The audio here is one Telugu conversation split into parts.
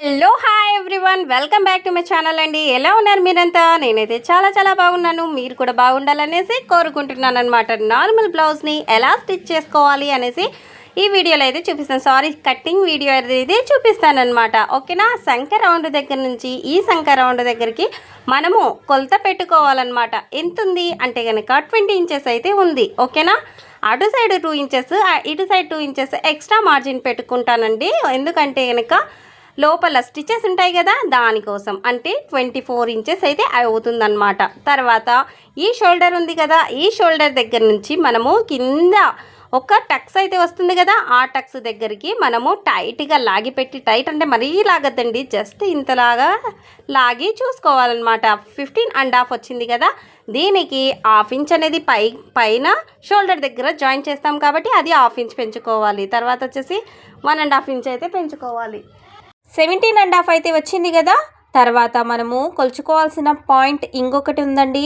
Hello hi everyone, welcome back to my channel అండి. ఎలా ఉన్నారు మీరంతా? నేనైతే చాలా బాగున్నాను. మీరు కూడా బాగుండాలనేసి కోరుకుంటున్నాను అనమాట. నార్మల్ బ్లౌజ్ని ఎలా స్టిచ్ చేసుకోవాలి అనేసి ఈ వీడియోలో అయితే చూపిస్తాను. సారీ, కటింగ్ వీడియో అయితే చూపిస్తాను అనమాట. ఓకేనా? సంఖ రౌండ్ దగ్గర నుంచి ఈ సంఖ రౌండ్ దగ్గరికి మనము కొలత పెట్టుకోవాలన్నమాట. ఎంత ఉంది అంటే కనుక 20 ఇంచెస్ అయితే ఉంది. ఓకేనా? అటు సైడ్ 2 ఇంచెస్, ఇటు సైడ్ 2 ఇంచెస్ ఎక్స్ట్రా మార్జిన్ పెట్టుకుంటానండి. ఎందుకంటే కనుక లోపల స్టిచెస్ ఉంటాయి కదా, దానికోసం. అంటే 24 ఇంచెస్ అయితే అవుతుందన్నమాట. తర్వాత ఈ షోల్డర్ ఉంది కదా, ఈ షోల్డర్ దగ్గర నుంచి మనము కింద ఒక టక్స్ అయితే వస్తుంది కదా, ఆ టక్స్ దగ్గరికి మనము టైట్గా లాగి పెట్టి, టైట్ అంటే మరీ లాగద్దండి, జస్ట్ ఇంతలాగా లాగి చూసుకోవాలన్నమాట. 15.5 వచ్చింది కదా, దీనికి 1/2 ఇంచ్ అనేది పైన షోల్డర్ దగ్గర జాయిన్ చేస్తాం కాబట్టి అది 1/2 ఇంచ్ పెంచుకోవాలి. తర్వాత వచ్చేసి 1.5 ఇంచ్ అయితే పెంచుకోవాలి. 17.5 అయితే వచ్చింది కదా. తర్వాత మనము కొలుచుకోవాల్సిన పాయింట్ ఇంకొకటి ఉందండి.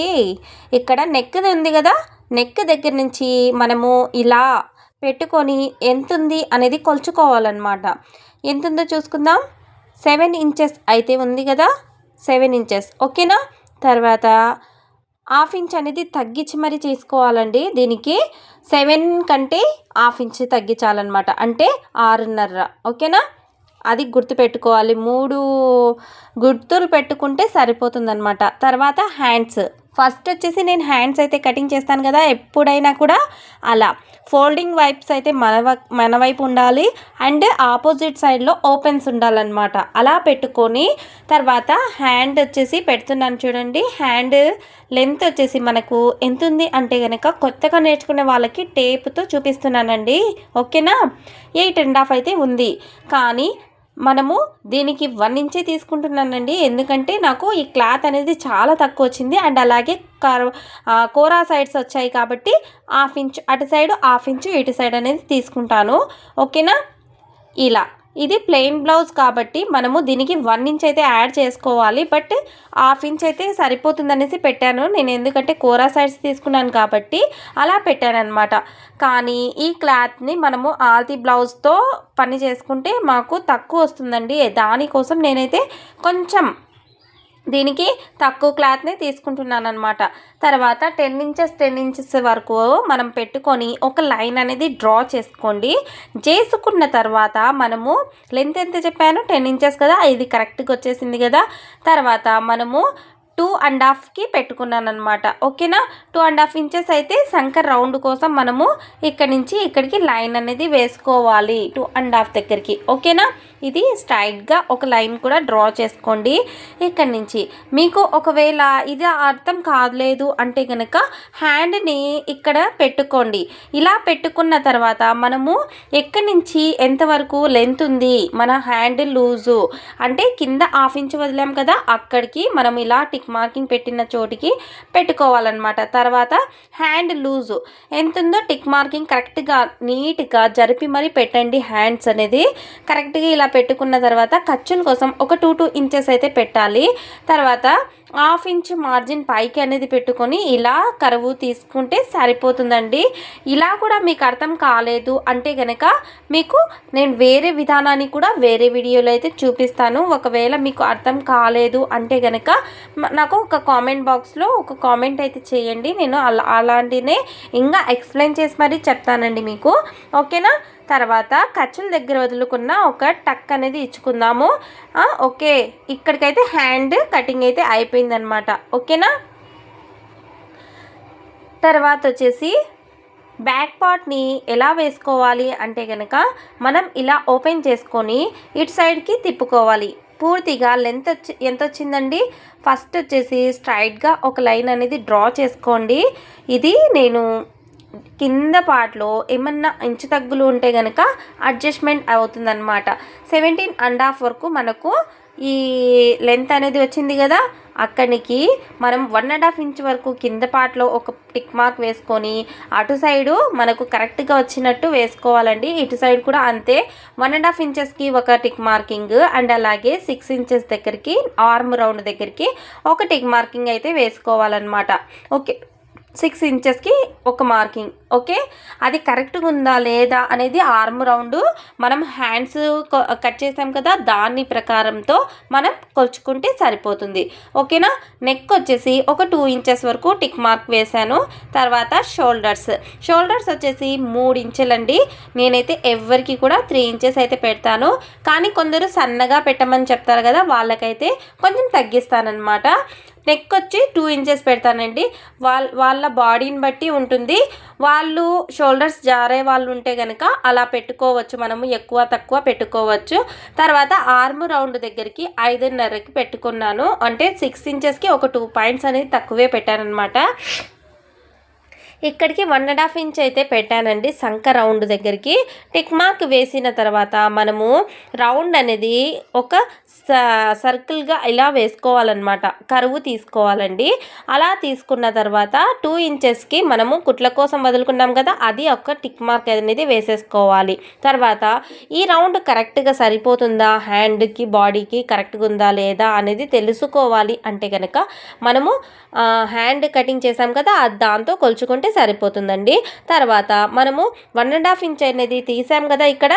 ఇక్కడ నెక్ ఉంది కదా, నెక్ దగ్గర నుంచి మనము ఇలా పెట్టుకొని ఎంత ఉంది అనేది కొలుచుకోవాలన్నమాట. ఎంత ఉందో చూసుకుందాం. 7 ఇంచెస్ అయితే ఉంది కదా, 7 ఇంచెస్. ఓకేనా? తర్వాత 1/2 ఇంచ్ అనేది తగ్గించి మరీ చేసుకోవాలండి. దీనికి 7 కంటే 1/2 ఇంచ్ తగ్గించాలన్నమాట. అంటే 6.5. ఓకేనా? అది గుర్తుపెట్టుకోవాలి. 3 గుర్తులు పెట్టుకుంటే సరిపోతుందన్నమాట. తర్వాత హ్యాండ్స్. ఫస్ట్ వచ్చేసి నేను హ్యాండ్స్ అయితే కటింగ్ చేస్తాను కదా, ఎప్పుడైనా కూడా అలా ఫోల్డింగ్ వైప్స్ అయితే మన వైపు ఉండాలి, అండ్ ఆపోజిట్ సైడ్లో ఓపెన్స్ ఉండాలన్నమాట. అలా పెట్టుకొని తర్వాత హ్యాండ్ వచ్చేసి పెడుతున్నాను చూడండి. హ్యాండ్ లెంత్ వచ్చేసి మనకు ఎంత ఉంది అంటే కనుక కొత్తగా నేర్చుకునే వాళ్ళకి టేప్తో చూపిస్తున్నానండి. ఓకేనా? 8.5 అయితే ఉంది. కానీ మనము దీనికి 1 ఇంచే తీసుకుంటున్నానండి. ఎందుకంటే నాకు ఈ క్లాత్ అనేది చాలా తక్కువ వచ్చింది, అండ్ అలాగే కోరా సైడ్స్ వచ్చాయి కాబట్టి 1/2 ఇంచ్ అటు సైడ్, 1/2 ఇంచ్ ఇటు సైడ్ అనేది తీసుకుంటాను. ఓకేనా? ఇలా ఇది ప్లెయిన్ బ్లౌజ్ కాబట్టి మనము దీనికి 1 ఇంచ్ అయితే యాడ్ చేసుకోవాలి. బట్ 1/2 ఇంచ్ అయితే సరిపోతుందనేసి పెట్టాను నేను, ఎందుకంటే కోరా సైడ్స్ తీసుకున్నాను కాబట్టి అలా పెట్టాను అనమాట. కానీ ఈ క్లాత్ని మనము ఆల్తీ బ్లౌజ్తో పని చేసుకుంటే మాకు తక్కువ వస్తుందండి. దానికోసం నేనైతే కొంచెం దీనికి తక్కువ క్లాత్ని తీసుకుంటున్నాను అనమాట. తర్వాత 10 ఇంచెస్ వరకు మనం పెట్టుకొని ఒక లైన్ అనేది డ్రా చేసుకోండి. చేసుకున్న తర్వాత మనము లెంత్ ఎంత చెప్పాను, 10 ఇంచెస్ కదా, ఇది కరెక్ట్గా వచ్చేసింది కదా. తర్వాత మనము 2.5కి పెట్టుకున్నాను అనమాట. ఓకేనా? 2.5 ఇంచెస్ అయితే సంకర్ రౌండ్ కోసం మనము ఇక్కడి నుంచి ఇక్కడికి లైన్ అనేది వేసుకోవాలి 2.5 దగ్గరికి. ఓకేనా? ఇది స్ట్రైట్గా ఒక లైన్ కూడా డ్రా చేసుకోండి ఇక్కడి నుంచి. మీకు ఒకవేళ ఇది అర్థం కాలేదు అంటే కనుక హ్యాండ్ని ఇక్కడ పెట్టుకోండి. ఇలా పెట్టుకున్న తర్వాత మనము ఎక్కడి నుంచి ఎంతవరకు లెంత్ ఉంది, మన హ్యాండ్ లూజు అంటే కింద 1/2 ఇంచ్ వదిలాం కదా, అక్కడికి మనం ఇలా టిక్ మార్కింగ్ పెట్టిన చోటికి పెట్టుకోవాలన్నమాట. తర్వాత హ్యాండ్ లూజు ఎంత ఉందో టిక్ మార్కింగ్ కరెక్ట్గా నీట్గా జరిపి మరీ పెట్టండి. హ్యాండ్స్ అనేది కరెక్ట్గా ఇలా పెట్టుకున్న తర్వాత ఖర్చుల కోసం ఒక 2 ఇంచెస్ అయితే పెట్టాలి. తర్వాత 1/2 ఇంచ్ మార్జిన్ పైకి అనేది పెట్టుకొని ఇలా కరువు తీసుకుంటే సరిపోతుందండి. ఇలా కూడా మీకు అర్థం కాలేదు అంటే కనుక మీకు నేను వేరే విధానాన్ని కూడా వేరే వీడియోలో అయితే చూపిస్తాను. ఒకవేళ మీకు అర్థం కాలేదు అంటే కనుక నాకు ఒక కామెంట్ బాక్స్లో ఒక కామెంట్ అయితే చేయండి. నేను అలాంటినే ఇంకా ఎక్స్ప్లెయిన్ చేసి మరీ చెప్తానండి మీకు. ఓకేనా? తర్వాత ఖర్చుల దగ్గర వదులుకున్న ఒక టక్ అనేది ఇచ్చుకుందాము. ఓకే, ఇక్కడికైతే హ్యాండ్ కటింగ్ అయితే అయిపోయిందనమాట. ఓకేనా? తర్వాత వచ్చేసి బ్యాక్ పార్ట్ని ఎలా వేసుకోవాలి అంటే కనుక మనం ఇలా ఓపెన్ చేసుకొని ఇటు సైడ్కి తిప్పుకోవాలి. పూర్తిగా లెంత్ ఎంత వచ్చిందండి, ఫస్ట్ వచ్చేసి స్ట్రైట్గా ఒక లైన్ అనేది డ్రా చేసుకోండి. ఇది నేను కింద పార్ట్లో ఏమన్నా ఇంచు తగ్గులు ఉంటే కనుక అడ్జస్ట్మెంట్ అవుతుందన్నమాట. 17.5 వరకు మనకు ఈ లెంత్ అనేది వచ్చింది కదా, అక్కడికి మనం 1.5 ఇంచ్ వరకు కింద పార్ట్లో ఒక టిక్ మార్క్ వేసుకొని అటు సైడు మనకు కరెక్ట్గా వచ్చినట్టు వేసుకోవాలండి. ఇటు సైడ్ కూడా అంతే, 1.5 ఇంచెస్కి ఒక టిక్ మార్కింగ్, అండ్ అలాగే 6 ఇంచెస్ దగ్గరికి ఆర్మ్ రౌండ్ దగ్గరికి ఒక టిక్ మార్కింగ్ అయితే వేసుకోవాలన్నమాట. ఓకే, 6 ఇంచెస్కి ఒక మార్కింగ్. ఓకే, అది కరెక్ట్గా ఉందా లేదా అనేది ఆర్మ్ రౌండ్ మనం హ్యాండ్స్ కట్ చేసాం కదా, దాని ప్రకారంతో మనం కొలుచుకుంటే సరిపోతుంది. ఓకేనా. నెక్ వచ్చేసి ఒక 2 ఇంచెస్ వరకు టిక్ మార్క్ వేశాను. తర్వాత షోల్డర్స్ వచ్చేసి 3 ఇంచులండి. నేనైతే ఎవరికి కూడా 3 ఇంచెస్ అయితే పెడతాను, కానీ కొందరు సన్నగా పెట్టమని చెప్తారు కదా, వాళ్ళకైతే కొంచెం తగ్గిస్తానన్నమాట. నెక్ వచ్చి 2 ఇంచెస్ పెడతానండి. వాళ్ళ బాడీని బట్టి ఉంటుంది. వాళ్ళు షోల్డర్స్ జారే వాళ్ళు ఉంటే కనుక అలా పెట్టుకోవచ్చు, మనము ఎక్కువ తక్కువ పెట్టుకోవచ్చు. తర్వాత ఆర్మ్ రౌండ్ దగ్గరికి 5.5కి పెట్టుకున్నాను. అంటే 6 ఇంచెస్కి ఒక 2 పాయింట్స్ అనేది తక్కువే పెట్టానన్నమాట. ఇక్కడికి 1.5 ఇంచ్ అయితే పెట్టానండి సంక రౌండ్ దగ్గరికి. టిక్ మార్క్ వేసిన తర్వాత మనము రౌండ్ అనేది ఒక సర్కిల్గా ఇలా వేసుకోవాలన్నమాట, కరువు తీసుకోవాలండి. అలా తీసుకున్న తర్వాత 2 ఇంచెస్కి మనము కుట్ల కోసం వదులుకున్నాం కదా, అది ఒక టిక్ మార్క్ అనేది వేసేసుకోవాలి. తర్వాత ఈ రౌండ్ కరెక్ట్గా సరిపోతుందా, హ్యాండ్కి బాడీకి కరెక్ట్గా ఉందా లేదా అనేది తెలుసుకోవాలి అంటే కనుక మనము హ్యాండ్ కటింగ్ చేసాం కదా, దాంతో కొలుచుకుంటే సరిపోతుందండి. తర్వాత మనము 1.5 ఇంచ్ అనేది తీసాం కదా ఇక్కడ,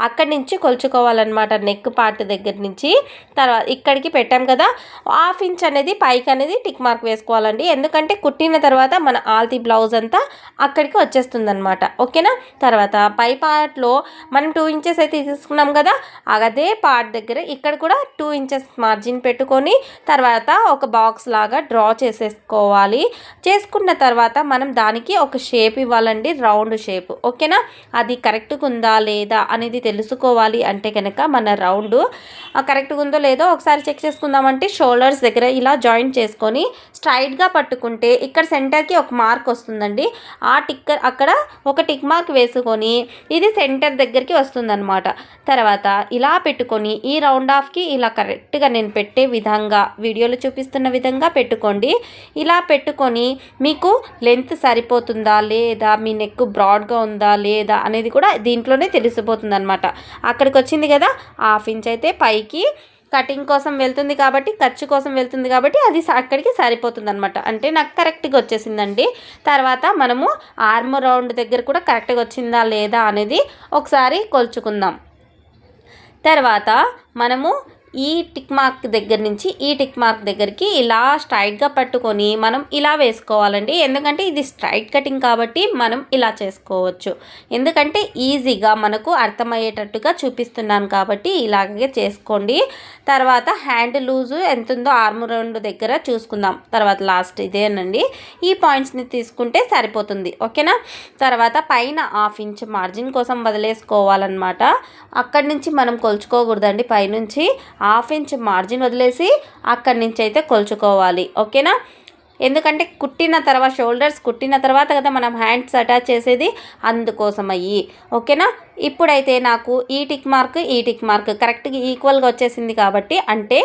అక్కడి నుంచి కొలుచుకోవాలన్నమాట. నెక్ పార్ట్ దగ్గర నుంచి తర్వాత ఇక్కడికి పెట్టాం కదా, 1/2 ఇంచ్ అనేది పైకి అనేది టిక్ మార్క్ వేసుకోవాలండి. ఎందుకంటే కుట్టిన తర్వాత మన ఆల్తీ బ్లౌజ్ అంతా అక్కడికి వచ్చేస్తుంది అనమాట. ఓకేనా. తర్వాత పై పార్ట్లో మనం 2 ఇంచెస్ అయితే తీసుకున్నాం కదా, అదే పార్ట్ దగ్గర ఇక్కడ కూడా 2 ఇంచెస్ మార్జిన్ పెట్టుకొని తర్వాత ఒక బాక్స్ లాగా డ్రా చేసేసుకోవాలి. చేసుకున్న తర్వాత మనం దానికి ఒక షేప్ ఇవ్వాలండి, రౌండ్ షేప్. ఓకేనా. అది కరెక్ట్గా ఉందా లేదా అనేది తెలుసుకోవాలి అంటే కనుక మన రౌండ్ కరెక్ట్గా ఉందో లేదో ఒకసారి చెక్ చేసుకుందామంటే షోల్డర్స్ దగ్గర ఇలా జాయింట్ చేసుకొని స్ట్రైట్గా పట్టుకుంటే ఇక్కడ సెంటర్కి ఒక మార్క్ వస్తుందండి. అక్కడ ఒక టిక్ మార్క్ వేసుకొని ఇది సెంటర్ దగ్గరికి వస్తుందన్నమాట. తర్వాత ఇలా పెట్టుకొని ఈ రౌండ్ ఆఫ్కి ఇలా కరెక్ట్గా నేను పెట్టే విధంగా వీడియోలో చూపిస్తున్న విధంగా పెట్టుకోండి. ఇలా పెట్టుకొని మీకు లెంత్ సరిపోతుందా లేదా, మీ నెక్ బ్రాడ్గా ఉందా లేదా అనేది కూడా దీంట్లోనే తెలిసిపోతుంది అనమాట. అక్కడికి వచ్చింది కదా, 1/2 ఇంచ్ అయితే పైకి కటింగ్ కోసం వెళ్తుంది కాబట్టి, ఖర్చు కోసం వెళ్తుంది కాబట్టి అది అక్కడికి సరిపోతుంది అనమాట. అంటే నాకు కరెక్ట్గా వచ్చేసిందండి. తర్వాత మనము ఆర్మ్ రౌండ్ దగ్గర కూడా కరెక్ట్గా వచ్చిందా లేదా అనేది ఒకసారి కొలుచుకుందాం. తర్వాత మనము ఈ టిక్ మార్క్ దగ్గర నుంచి ఈ టిక్ మార్క్ దగ్గరికి ఇలా స్ట్రైట్గా పట్టుకొని మనం ఇలా వేసుకోవాలండి. ఎందుకంటే ఇది స్ట్రైట్ కటింగ్ కాబట్టి మనం ఇలా చేసుకోవచ్చు. ఎందుకంటే ఈజీగా మనకు అర్థమయ్యేటట్టుగా చూపిస్తున్నాను కాబట్టి ఇలాగే చేసుకోండి. తర్వాత హ్యాండ్ లూజు ఎంత ఉందో ఆర్మ్ రౌండ్ దగ్గర చూసుకుందాం. తర్వాత లాస్ట్ ఇదేనండి, ఈ పాయింట్స్ని తీసుకుంటే సరిపోతుంది. ఓకేనా. తర్వాత పైన 1/2 ఇంచ్ మార్జిన్ కోసం వదిలేసుకోవాలన్నమాట. అక్కడి నుంచి మనం కొలుచుకోకూడదండి, పైనుంచి 1/2 ఇంచ్ మార్జిన్ వదిలేసి అక్కడి నుంచి అయితే కొలుచుకోవాలి. ఓకేనా. ఎందుకంటే కుట్టిన తర్వాత షోల్డర్స్ కుట్టిన తర్వాత కదా మనం హ్యాండ్స్ అటాచ్ చేసేది, అందుకోసం అయ్యి. ఓకేనా. ఇప్పుడైతే నాకు ఈ టిక్ మార్క్ కరెక్ట్గా ఈక్వల్గా వచ్చేసింది కాబట్టి, అంటే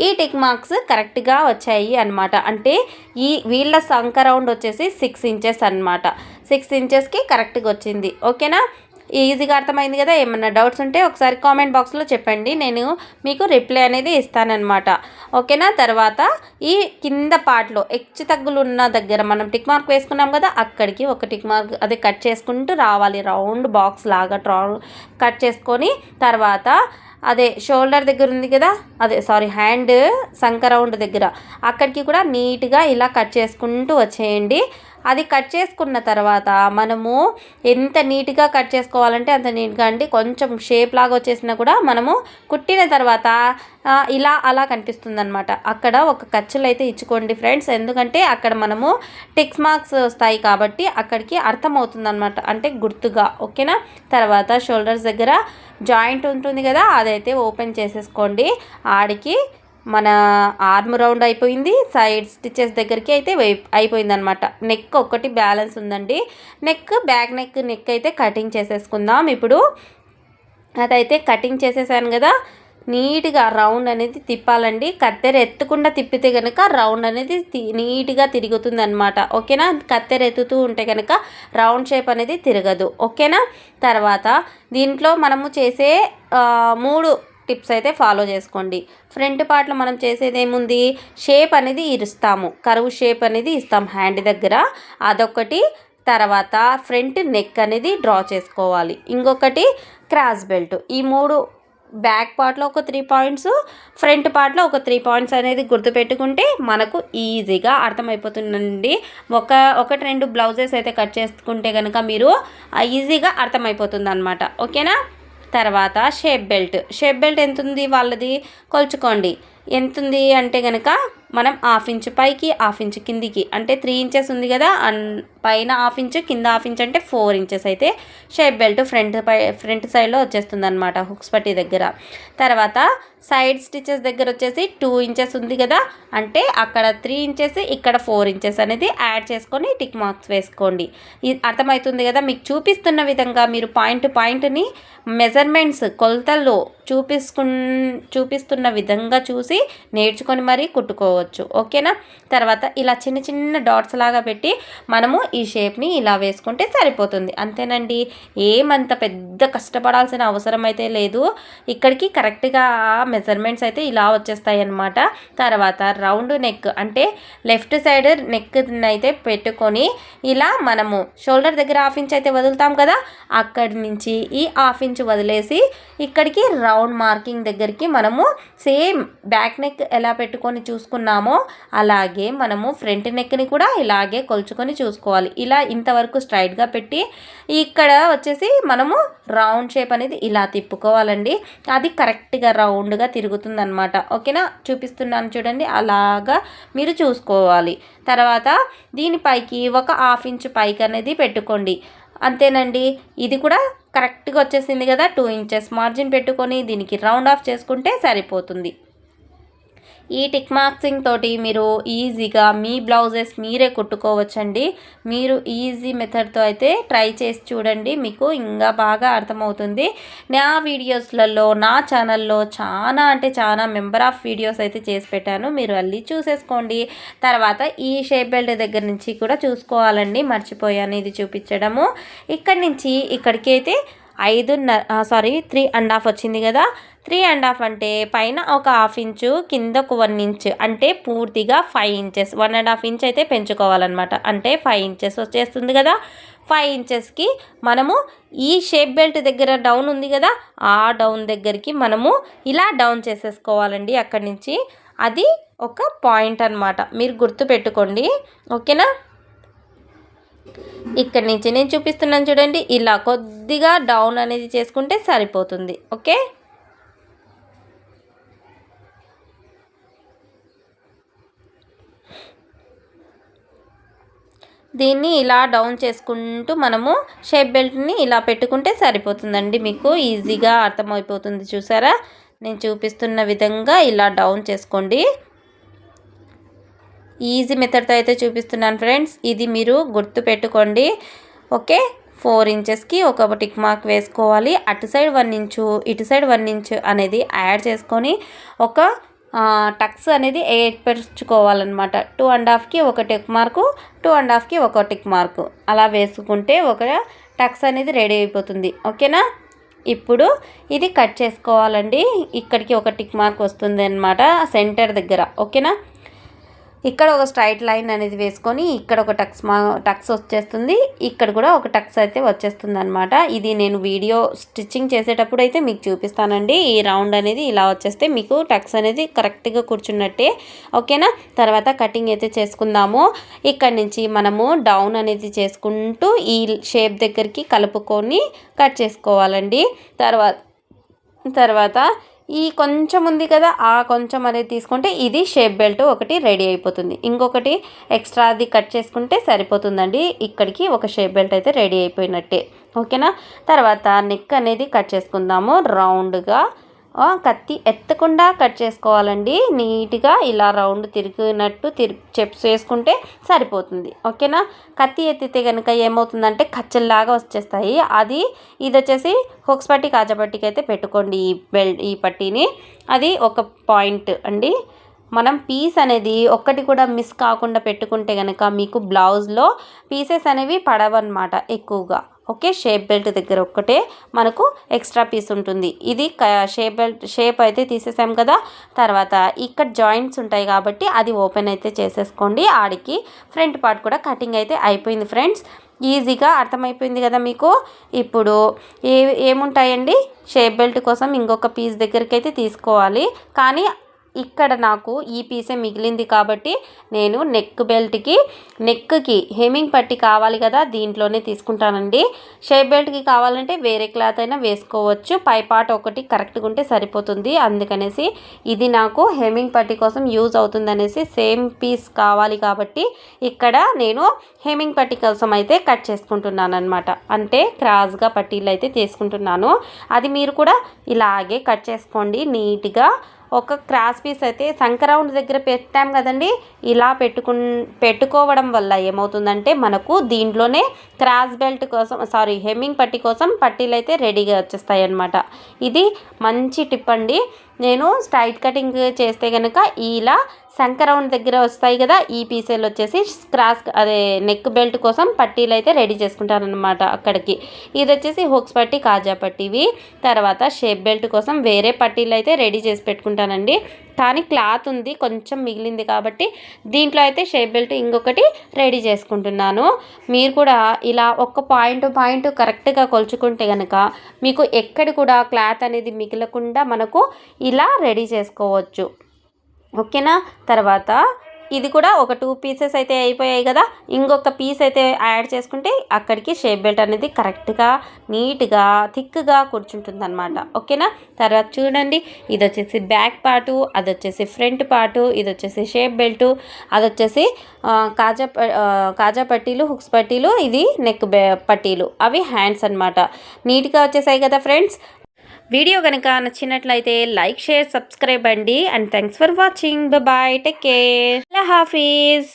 ఈ టిక్ మార్క్స్ కరెక్ట్గా వచ్చాయి అనమాట. అంటే వీళ్ళ సంక రౌండ్ వచ్చేసి 6 ఇంచెస్ అనమాట. 6 ఇంచెస్కి కరెక్ట్గా వచ్చింది. ఓకేనా. ఈజీగా అర్థమైంది కదా. ఏమన్నా డౌట్స్ ఉంటే ఒకసారి కామెంట్ బాక్స్లో చెప్పండి, నేను మీకు రిప్లై అనేది ఇస్తానన్నమాట. ఓకేనా. తర్వాత ఈ కింద పార్ట్లో హెచ్చు తగ్గులు ఉన్న దగ్గర మనం టిక్ మార్క్ వేసుకున్నాం కదా, అక్కడికి ఒక టిక్ మార్క్ అదే కట్ చేసుకుంటూ రావాలి. రౌండ్ బాక్స్ లాగా కట్ చేసుకొని తర్వాత అదే షోల్డర్ దగ్గర ఉంది కదా, హ్యాండ్ సంక రౌండ్ దగ్గర అక్కడికి కూడా నీట్గా ఇలా కట్ చేసుకుంటూ వచ్చేయండి. అది కట్ చేసుకున్న తర్వాత మనము ఎంత నీట్గా కట్ చేసుకోవాలంటే అంత నీట్గా అండి. కొంచెం షేప్ లాగా వచ్చేసినా కూడా మనము కుట్టిన తర్వాత ఇలా అలా కనిపిస్తుంది అనమాట. అక్కడ ఒక ఖర్చులు అయితే ఇచ్చుకోండి ఫ్రెండ్స్, ఎందుకంటే అక్కడ మనము టిక్ మార్క్స్ వస్తాయి కాబట్టి అక్కడికి అర్థమవుతుంది అనమాట, అంటే గుర్తుగా. ఓకేనా. తర్వాత షోల్డర్స్ దగ్గర జాయింట్ ఉంటుంది కదా, అదైతే ఓపెన్ చేసేసుకోండి. ఆడికి మన ఆర్మ్ రౌండ్ అయిపోయింది, సైడ్ స్టిచెస్ దగ్గరికి అయితే అయిపోయింది అనమాట. నెక్ ఒక్కటి బ్యాలెన్స్ ఉందండి. బ్యాక్ నెక్ అయితే కటింగ్ చేసేసుకుందాం. ఇప్పుడు అదైతే కటింగ్ చేసేసాను కదా, నీట్గా రౌండ్ అనేది తిప్పాలండి. కత్తెర ఎత్తకుండా తిప్పితే కనుక రౌండ్ అనేది నీట్గా తిరుగుతుంది అనమాట. ఓకేనా. కత్తెర ఎత్తుతూ ఉంటే కనుక రౌండ్ షేప్ అనేది తిరగదు. ఓకేనా. తర్వాత దీంట్లో మనము చేసే 3 టిప్స్ అయితే ఫాలో చేసుకోండి. ఫ్రంట్ పార్ట్లో మనం చేసేది ఏముంది, షేప్ అనేది ఇస్తాము, కరువు షేప్ అనేది ఇస్తాం హ్యాండ్ దగ్గర, అదొకటి. తర్వాత ఫ్రంట్ నెక్ అనేది డ్రా చేసుకోవాలి. ఇంకొకటి క్రాస్ బెల్ట్. ఈ 3 బ్యాక్ పార్ట్లో ఒక 3 పాయింట్స్, ఫ్రంట్ పార్ట్లో ఒక 3 పాయింట్స్ అనేది గుర్తుపెట్టుకుంటే మనకు ఈజీగా అర్థమైపోతుందండి. ఒకటి 2 బ్లౌజెస్ అయితే కట్ చేసుకుంటే కనుక మీరు ఈజీగా అర్థమైపోతుంది అనమాట. ఓకేనా. తర్వాత షేప్ బెల్ట్ ఎంత ఉంది వాళ్ళది కొలుచుకోండి. ఎంత ఉంది అంటే కనుక మనం 1/2 ఇంచ్ పైకి 1/2 ఇంచ్ కిందికి, అంటే 3 ఇంచెస్ ఉంది కదా, పైన 1/2 ఇంచ్ కింద 1/2 ఇంచ్ అంటే 4 ఇంచెస్ అయితే షేప్ బెల్ట్ ఫ్రంట్ సైడ్లో వచ్చేస్తుంది అనమాట, హుక్స్ పట్టి దగ్గర. తర్వాత సైడ్ స్టిచెస్ దగ్గర వచ్చేసి 2 ఇంచెస్ ఉంది కదా, అంటే అక్కడ 3 ఇంచెస్ ఇక్కడ 4 ఇంచెస్ అనేది యాడ్ చేసుకొని టిక్ మార్క్స్ వేసుకోండి. ఇది అర్థమవుతుంది కదా. మీకు చూపిస్తున్న విధంగా మీరు పాయింట్ని మెజర్మెంట్స్ కొలతల్లో చూపిస్తున్న విధంగా చూసి నేర్చుకొని మరీ కుట్టుకోవచ్చు. ఓకేనా. తర్వాత ఇలా చిన్న చిన్న డాట్స్ లాగా పెట్టి మనము ఈ షేప్ని ఇలా వేసుకుంటే సరిపోతుంది. అంతేనండి, ఏమంత పెద్ద కష్టపడాల్సిన అవసరం అయితే లేదు. ఇక్కడికి కరెక్ట్గా మెజర్మెంట్స్ అయితే ఇలా వచ్చేస్తాయి అన్నమాట. తర్వాత రౌండ్ నెక్, అంటే లెఫ్ట్ సైడ్ నెక్ అయితే పెట్టుకొని ఇలా మనము షోల్డర్ దగ్గర 1/2 ఇంచ్ అయితే వదులుతాం కదా, అక్కడి నుంచి ఈ 1/2 ఇంచ్ వదిలేసి ఇక్కడికి రౌండ్ మార్కింగ్ దగ్గరికి మనము సేమ్ బ్యాక్ నెక్ ఎలా పెట్టుకొని చూసుకున్నామో అలాగే మనము ఫ్రంట్ నెక్ని కూడా ఇలాగే కొలుచుకొని చూసుకోవాలి. ఇలా ఇంతవరకు స్ట్రైట్గా పెట్టి ఇక్కడ వచ్చేసి మనము రౌండ్ షేప్ అనేది ఇలా తిప్పుకోవాలండి. అది కరెక్ట్గా రౌండ్గా తిరుగుతుంది అనమాట. ఓకేనా. చూపిస్తున్నాను చూడండి, అలాగా మీరు చూసుకోవాలి. తర్వాత దీనిపైకి ఒక 1/2 ఇంచ్ పైకి అనేది పెట్టుకోండి. అంతేనండి, ఇది కూడా కరెక్ట్గా వచ్చేసింది కదా. 2 ఇంచెస్ మార్జిన్ పెట్టుకొని దీనికి రౌండ్ ఆఫ్ చేసుకుంటే సరిపోతుంది. ఈ టిక్ మార్కింగ్ తోటి మీరు ఈజీగా మీ బ్లౌజెస్ మీరే కుట్టుకోవచ్చండి. మీరు ఈజీ మెథడ్తో అయితే ట్రై చేసి చూడండి, మీకు ఇంకా బాగా అర్థమవుతుంది. నా వీడియోస్లలో నా ఛానల్లో చాలా మెంబర్ ఆఫ్ వీడియోస్ అయితే చేసి పెట్టాను, మీరు వెళ్ళి చూసేసుకోండి. తర్వాత ఈ షేప్ బెల్ట్ దగ్గర నుంచి కూడా చూసుకోవాలండి, మర్చిపోయాను ఇది చూపించడము. ఇక్కడి నుంచి ఇక్కడికి అయితే 3.5 వచ్చింది కదా. 3.5 అంటే పైన ఒక 1/2 ఇంచు, కింద ఒక 1 ఇంచ్, అంటే పూర్తిగా 5 ఇంచెస్, 1.5 ఇంచ్ అయితే పెంచుకోవాలన్నమాట. అంటే 5 ఇంచెస్ వచ్చేస్తుంది కదా. 5 ఇంచెస్కి మనము ఈ షేప్ బెల్ట్ దగ్గర డౌన్ ఉంది కదా, ఆ డౌన్ దగ్గరికి మనము ఇలా డౌన్ చేసేసుకోవాలండి. అక్కడి నుంచి అది ఒక పాయింట్ అన్నమాట, మీరు గుర్తుపెట్టుకోండి. ఓకేనా. ఇక్కడి నుంచి నేను చూపిస్తున్నాను చూడండి, ఇలా కొద్దిగా డౌన్ అనేది చేసుకుంటే సరిపోతుంది. ఓకే. దీన్ని ఇలా డౌన్ చేసుకుంటూ మనము షేప్ బెల్ట్ని ఇలా పెట్టుకుంటే సరిపోతుందండి, మీకు ఈజీగా అర్థమైపోతుంది. చూసారా, నేను చూపిస్తున్న విధంగా ఇలా డౌన్ చేసుకోండి. ఈజీ మెథడ్తో అయితే చూపిస్తున్నాను ఫ్రెండ్స్, ఇది మీరు గుర్తు పెట్టుకోండి. ఓకే. 4 ఇంచెస్కి ఒక టిక్ మార్క్ వేసుకోవాలి. అటు సైడ్ 1 ఇంచు, ఇటు సైడ్ 1 ఇంచు అనేది యాడ్ చేసుకొని ఒక టక్స్ అనేది ఏర్పరచుకోవాలన్నమాట. 2.5కి ఒక టిక్ మార్కు, 2.5కి ఒక టిక్ మార్కు అలా వేసుకుంటే ఒక టక్స్ అనేది రెడీ అయిపోతుంది. ఓకేనా. ఇప్పుడు ఇది కట్ చేసుకోవాలండి. ఇక్కడికి ఒక టిక్ మార్క్ వస్తుంది అన్నమాట సెంటర్ దగ్గర. ఓకేనా. ఇక్కడ ఒక స్ట్రైట్ లైన్ అనేది వేసుకొని ఇక్కడ ఒక టక్స్ వచ్చేస్తుంది, ఇక్కడ కూడా ఒక టక్స్ అయితే వచ్చేస్తుంది అనమాట. ఇది నేను వీడియో స్టిచ్చింగ్ చేసేటప్పుడు అయితే మీకు చూపిస్తానండి. ఈ రౌండ్ అనేది ఇలా వచ్చేస్తే మీకు టక్స్ అనేది కరెక్ట్గా కూర్చున్నట్టే. ఓకేనా. తర్వాత కటింగ్ అయితే చేసుకుందాము. ఇక్కడ నుంచి మనము డౌన్ అనేది చేసుకుంటూ ఈ షేప్ దగ్గరికి కలుపుకొని కట్ చేసుకోవాలండి. తర్వాత ఈ కొంచెం ఉంది కదా, ఆ కొంచెం అనేది తీసుకుంటే ఇది షేప్ బెల్ట్ ఒకటి రెడీ అయిపోతుంది. ఇంకొకటి ఎక్స్ట్రాది కట్ చేసుకుంటే సరిపోతుందండి. ఇక్కడికి ఒక షేప్ బెల్ట్ అయితే రెడీ అయిపోయినట్టే. ఓకేనా. తర్వాత నెక్ అనేది కట్ చేసుకుందాము. రౌండ్గా కత్తి ఎత్తకుండా కట్ చేసుకోవాలండి. నీట్గా ఇలా రౌండ్ తిరిగినట్టు చెప్స్ వేసుకుంటే సరిపోతుంది. ఓకేనా. కత్తి ఎత్తితే కనుక ఏమవుతుందంటే కచ్చల్లాగా వచ్చేస్తాయి. ఇది వచ్చేసి హుక్స్ పట్టి కాజపట్టికి అయితే పెట్టుకోండి ఈ పట్టీని. అది ఒక పాయింట్ అండి. మనం పీస్ అనేది ఒక్కటి కూడా మిస్ కాకుండా పెట్టుకుంటే కనుక మీకు బ్లౌజ్లో పీసెస్ అనేవి పడవన్నమాట ఎక్కువగా. ఓకే, షేప్ బెల్ట్ దగ్గర ఒక్కటే మనకు ఎక్స్ట్రా పీస్ ఉంటుంది. ఇది షేప్ అయితే తీసేసాం కదా. తర్వాత ఇక్కడ జాయింట్స్ ఉంటాయి కాబట్టి అది ఓపెన్ అయితే చేసేసుకోండి. ఆడికి ఫ్రంట్ పార్ట్ కూడా కటింగ్ అయితే అయిపోయింది ఫ్రెండ్స్. ఈజీగా అర్థమైపోయింది కదా మీకు. ఇప్పుడు ఏముంటాయండి, షేప్ బెల్ట్ కోసం ఇంకొక పీస్ దగ్గరికి అయితే తీసుకోవాలి. కానీ ఇక్కడ నాకు ఈ పీసే మిగిలింది కాబట్టి నేను నెక్కి హెమ్మింగ్ పట్టి కావాలి కదా, దీంట్లోనే తీసుకుంటానండి. షేప్ బెల్ట్కి కావాలంటే వేరే క్లాత్ అయినా వేసుకోవచ్చు. పై పార్ట్ ఒకటి కరెక్ట్గా ఉంటే సరిపోతుంది. అందుకనేసి ఇది నాకు హెమ్మింగ్ పట్టి కోసం యూజ్ అవుతుంది అనేసి సేమ్ పీస్ కావాలి కాబట్టి ఇక్కడ నేను హెమ్మింగ్ పట్టి కోసం అయితే కట్ చేసుకుంటున్నాను అనమాట. అంటే క్రాస్గా పట్టీలు అయితే తీసుకుంటున్నాను. అది మీరు కూడా ఇలాగే కట్ చేసుకోండి నీట్గా. ఒక క్రాస్ పీస్ అయితే సంక్రౌండ్ దగ్గర పెట్టాం కదండి, ఇలా పెట్టుకోవడం వల్ల ఏమవుతుందంటే మనకు దీంట్లోనే క్రాస్ బెల్ట్ కోసం హెమ్మింగ్ పట్టి కోసం పట్టీలు అయితే రెడీగా వచ్చేస్తాయి అన్నమాట. ఇది మంచి టిప్ అండి. నేను స్ట్రైట్ కటింగ్ చేస్తే కనుక ఇలా సంక్రౌండ్ దగ్గర వస్తాయి కదా, ఈ పీసెలు వచ్చేసి నెక్ బెల్ట్ కోసం పట్టీలు అయితే రెడీ చేసుకుంటాను అనమాట అక్కడికి. ఇది వచ్చేసి హుక్స్ పట్టి, కాజా పట్టివి. తర్వాత షేప్ బెల్ట్ కోసం వేరే పట్టీలు అయితే రెడీ చేసి పెట్టుకుంటానండి. కానీ క్లాత్ ఉంది కొంచెం మిగిలింది కాబట్టి దీంట్లో అయితే షేప్ బెల్ట్ ఇంకొకటి రెడీ చేసుకుంటున్నాను. మీరు కూడా ఇలా ఒక్క పాయింట్ కరెక్ట్గా కొలుచుకుంటే కనుక మీకు ఎక్కడ కూడా క్లాత్ అనేది మిగలకుండా మనకు ఇలా రెడీ చేసుకోవచ్చు. ఓకేనా. తర్వాత ఇది కూడా ఒక 2 పీసెస్ అయితే అయిపోయాయి కదా. ఇంకొక పీస్ అయితే యాడ్ చేసుకుంటే అక్కడికి షేప్ బెల్ట్ అనేది కరెక్ట్గా నీట్గా థిక్గా కూర్చుంటుంది అనమాట. ఓకేనా. తర్వాత చూడండి, ఇది వచ్చేసి బ్యాక్ పార్టు, అది వచ్చేసి ఫ్రంట్ పార్టు, ఇది వచ్చేసి షేప్ బెల్ట్, అది వచ్చేసి కాజా పట్టీలు, హుక్స్ పట్టీలు, ఇది నెక్ పట్టీలు, అవి హ్యాండ్స్ అనమాట. నీట్గా వచ్చేసాయి కదా ఫ్రెండ్స్. వీడియో కనుక నచ్చినట్లయితే లైక్, షేర్, సబ్స్క్రైబ్ అండి. And thanks for watching. Bye, take care, అల్లా హాఫీజ్.